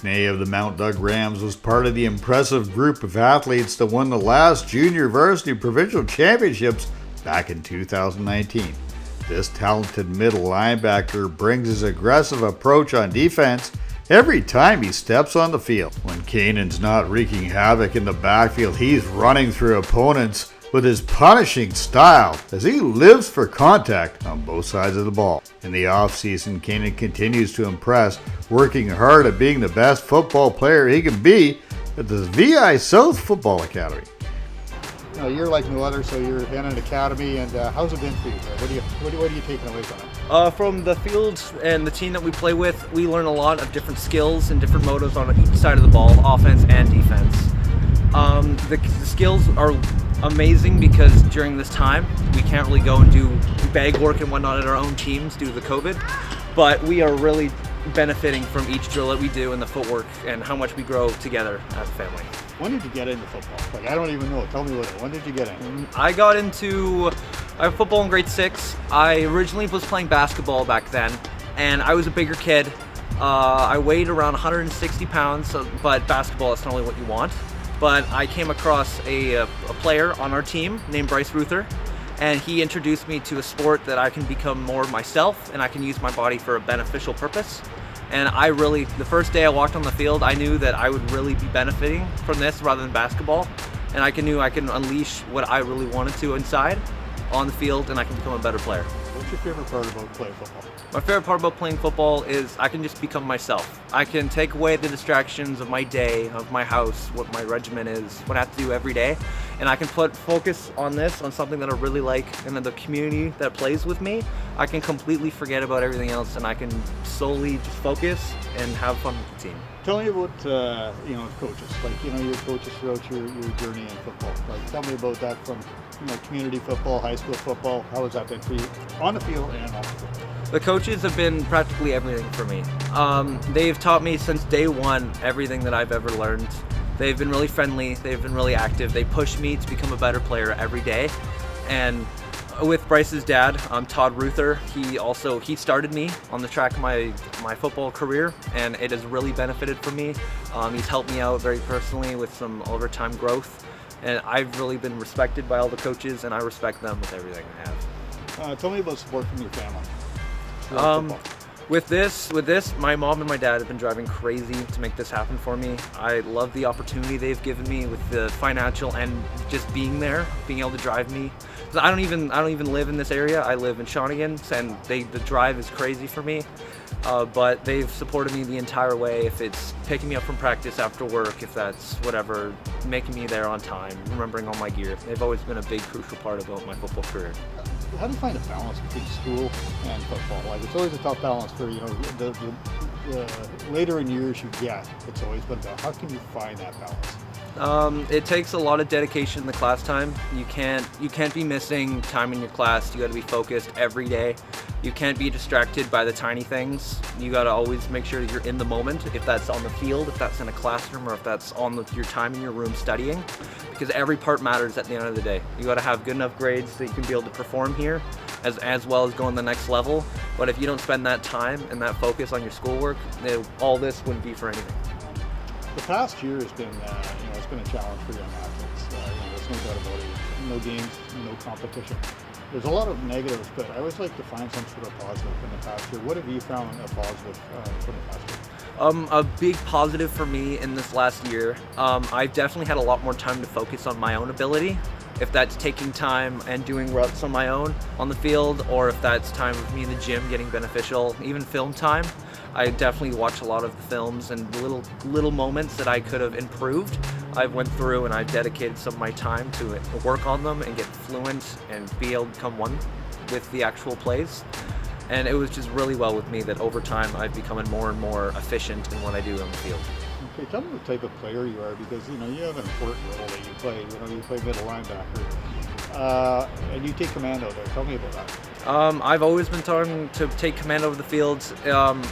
Mcnay of the Mount Doug Rams was part of the impressive group of athletes that won the last junior varsity provincial championships back in 2019. This talented middle linebacker brings his aggressive approach on defense every time he steps on the field. When Kanan's not wreaking havoc in the backfield, he's running through opponents with his punishing style as he lives for contact on both sides of the ball. In the offseason, Kanin continues to impress, working hard at being the best football player he can be at the VI South Football Academy. You're like no other, so you're in an academy, and how's it been for you? What are you taking away from it? From the field and the team that we play with, we learn a lot of different skills and different motives on each side of the ball, offense and defense. The skills are amazing because during this time, we can't really go and do bag work and whatnot at our own teams due to the COVID, but we are really benefiting from each drill that we do and the footwork and how much we grow together as a family. When did you get into football? I don't even know. Tell me when did you get in? I got into football in grade 6. I originally was playing basketball back then, and I was a bigger kid. I weighed around 160 pounds, but basketball is not only what you want. But I came across a player on our team named Bryce Ruther, and he introduced me to a sport that I can become more myself and I can use my body for a beneficial purpose. And the first day I walked on the field, I knew that I would really be benefiting from this rather than basketball. And I knew I can unleash what I really wanted to inside on the field, and I can become a better player. What's your favorite part about playing football? My favorite part about playing football is I can just become myself. I can take away the distractions of my day, of my house, what my regimen is, what I have to do every day, and I can put focus on something that I really like, and then the community that plays with me, I can completely forget about everything else, and I can solely just focus and have fun with the team. Tell me about coaches. Your coaches throughout your journey in football. Tell me about that from community football, high school football. How has that been for you on the field and off the field? The coaches have been practically everything for me. They've taught me since day one everything that I've ever learned. They've been really friendly. They've been really active. They push me to become a better player every day. And with Bryce's dad, Todd Ruther, he started me on the track of my football career, and it has really benefited for me. He's helped me out very personally with some overtime growth, and I've really been respected by all the coaches, and I respect them with everything I have. Tell me about support from your family. With this, my mom and my dad have been driving crazy to make this happen for me. I love the opportunity they've given me with the financial and just being there, being able to drive me. I don't even live in this area. I live in Shawnigan, and the drive is crazy for me. But they've supported me the entire way. If it's picking me up from practice after work, if that's whatever, making me there on time, remembering all my gear. They've always been a big, crucial part about my football career. How do you find a balance between school and football? It's always a tough balance for the later in years you get. It's always been about how can you find that balance? It takes a lot of dedication in the class time. You can't be missing time in your class. You got to be focused every day. You can't be distracted by the tiny things. You got to always make sure that you're in the moment. If that's on the field, if that's in a classroom, or if that's on your time in your room studying, because every part matters at the end of the day. You got to have good enough grades that you can be able to perform here, as well as go on the next level. But if you don't spend that time and that focus on your schoolwork, all this wouldn't be for anything. The past year has been, it's been a challenge for young athletes. There's no doubt about it. No games, no competition. There's a lot of negatives, but I always like to find some sort of positive in the past year. What have you found a positive from the past year? A big positive for me in this last year, I've definitely had a lot more time to focus on my own ability. If that's taking time and doing reps on my own on the field, or if that's time with me in the gym getting beneficial, even film time. I definitely watch a lot of the films, and little moments that I could have improved, I've went through and I've dedicated some of my time to work on them and get fluent and be able to become one with the actual plays. And it was just really well with me that over time I've become more and more efficient in what I do on the field. Okay, tell me what type of player you are, because you have an important role that you play. You play middle linebacker, and you take command out there. Tell me about that. I've always been talking to take command over the field.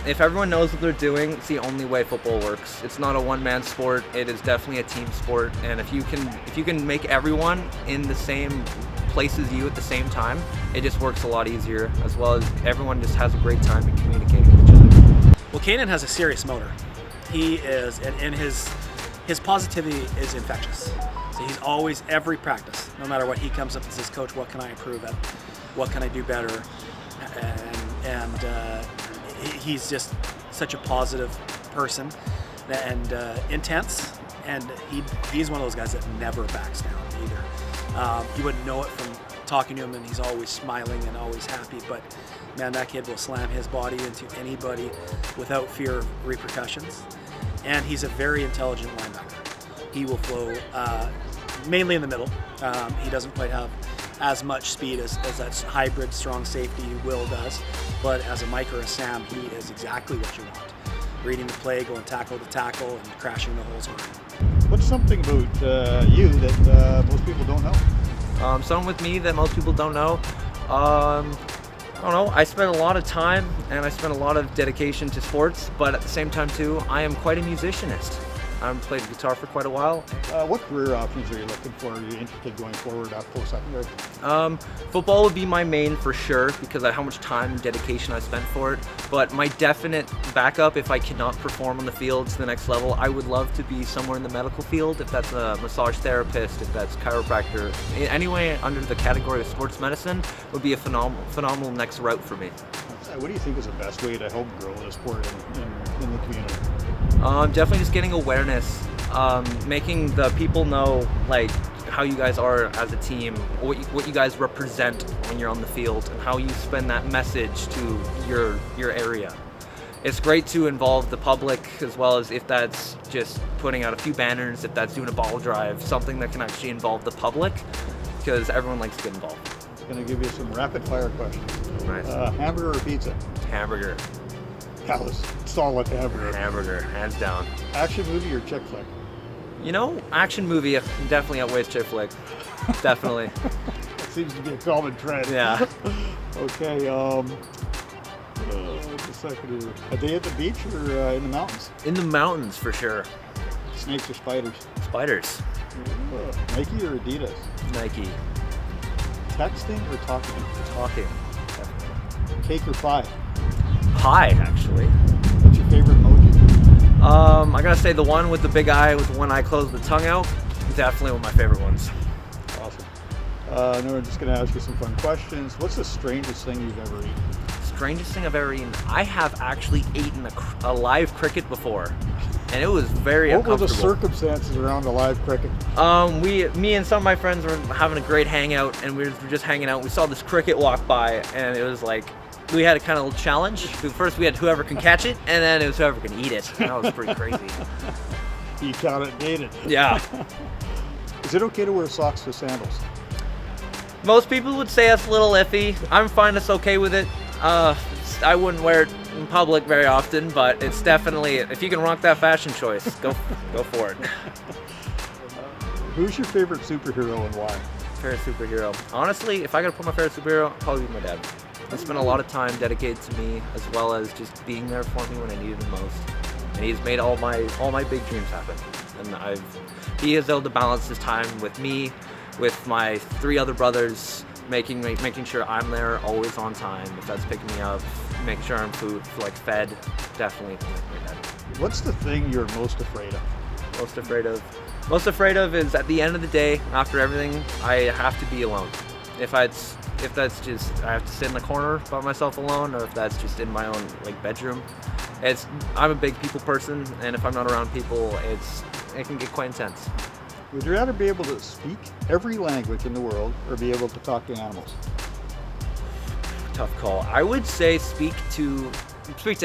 If everyone knows what they're doing, it's the only way football works. It's not a one-man sport. It is definitely a team sport. And if you can make everyone in the same place as you at the same time, it just works a lot easier, as well as everyone just has a great time in communicating with each other. Well, Kanin has a serious motor. He is, and his positivity is infectious. So he's always, every practice, no matter what, he comes up and says, "Coach, what can I improve at? What can I do better?" And he's just such a positive person and intense. And he's one of those guys that never backs down either. You wouldn't know it from talking to him, and he's always smiling and always happy. But man, that kid will slam his body into anybody without fear of repercussions. And he's a very intelligent linebacker. He will flow mainly in the middle. He doesn't quite have as much speed as that hybrid strong safety Will does. But as a Mike or a Sam, he is exactly what you want. Reading the play, going tackle to tackle, and crashing the holes hard. What's something about you that most people don't know? Something with me that most people don't know. I don't know. I spend a lot of time and I spend a lot of dedication to sports, but at the same time too, I am quite a musicianist. I've played guitar for quite a while. What career options are you looking for? Are you interested going forward after post-secondary? Football would be my main for sure because of how much time and dedication I spent for it. But my definite backup, if I cannot perform on the field to the next level, I would love to be somewhere in the medical field. If that's a massage therapist, if that's chiropractor, anyway under the category of sports medicine would be a phenomenal next route for me. What do you think is the best way to help grow the sport in the community? Definitely just getting awareness, making the people know like how you guys are as a team, what you guys represent when you're on the field, and how you spend that message to your area. It's great to involve the public as well as if that's just putting out a few banners, if that's doing a ball drive, something that can actually involve the public because everyone likes to get involved. I'm going to give you some rapid fire questions. Nice. Hamburger or pizza? Hamburger. That was solid hamburger. Hamburger, hands down. Action movie or chick flick? You know, action movie definitely outweighs chick flick. Definitely. That seems to be a common trend. Yeah. Okay. What's the second here? Are they at the beach or in the mountains? In the mountains for sure. Snakes or spiders? Spiders. Nike or Adidas? Nike. Texting or talking? Talking. Definitely. Cake or pie? Pie, actually. What's your favorite emoji? I gotta say the one with the big eye with one eye closed, the tongue out. Definitely one of my favorite ones. Awesome. Now we're just gonna ask you some fun questions. What's the strangest thing you've ever eaten? Strangest thing I've ever eaten. I have actually eaten a live cricket before, and it was very uncomfortable. What were the circumstances around a live cricket? Me and some of my friends were having a great hangout, and we were just hanging out. We saw this cricket walk by, and it was like, we had a kind of little challenge. First we had whoever can catch it, and then it was whoever can eat it. That was pretty crazy. You count it, made it. Yeah. Is it okay to wear socks with sandals? Most people would say that's a little iffy. I'm fine, it's okay with it. I wouldn't wear it in public very often, but it's definitely, if you can rock that fashion choice, go for it. Who's your favorite superhero and why? Favorite superhero. Honestly, if I gotta put my favorite superhero, it'd probably be my dad. He spent a lot of time dedicated to me, as well as just being there for me when I needed him most. And he's made all my big dreams happen. And he is able to balance his time with me, with my 3 other brothers, making sure I'm there always on time. If that's picking me up, making sure I'm fed. Definitely my dad. What's the thing you're most afraid of? Most afraid of is at the end of the day, after everything, I have to be alone. If that's just I have to sit in the corner by myself alone, or if that's just in my own bedroom. I'm a big people person, and if I'm not around people, it can get quite intense. Would you rather be able to speak every language in the world or be able to talk to animals? Tough call. I would say speak to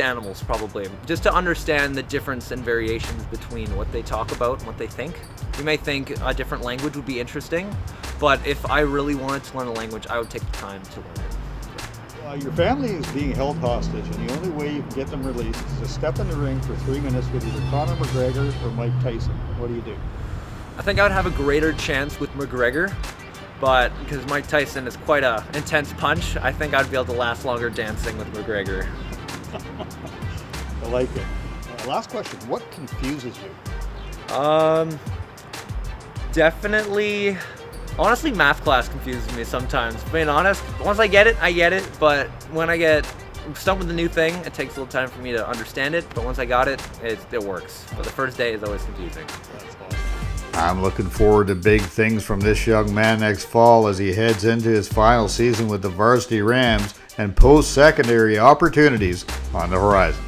animals probably, just to understand the difference and variations between what they talk about and what they think. You may think a different language would be interesting, but if I really wanted to learn a language, I would take the time to learn it. Your family is being held hostage, and the only way you can get them released is to step in the ring for 3 minutes with either Conor McGregor or Mike Tyson. What do you do? I think I would have a greater chance with McGregor, but because Mike Tyson is quite an intense punch, I think I'd be able to last longer dancing with McGregor. I like it. Last question. What confuses you? Definitely, honestly, math class confuses me sometimes. Being honest, once I get it, but when I get stuck with the new thing. It takes a little time for me to understand it, but once I got it, it works. But the first day is always confusing. That's awesome. I'm looking forward to big things from this young man next fall as he heads into his final season with the Varsity Rams and post-secondary opportunities on the horizon.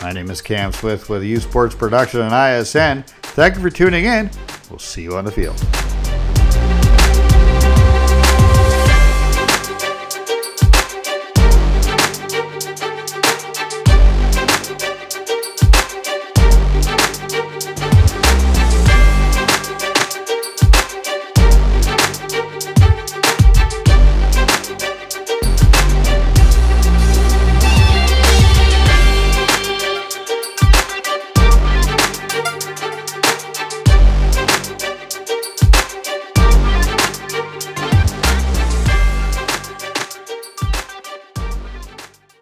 My name is Cam Smith with U Sports Production and ISN. Thank you for tuning in. We'll see you on the field.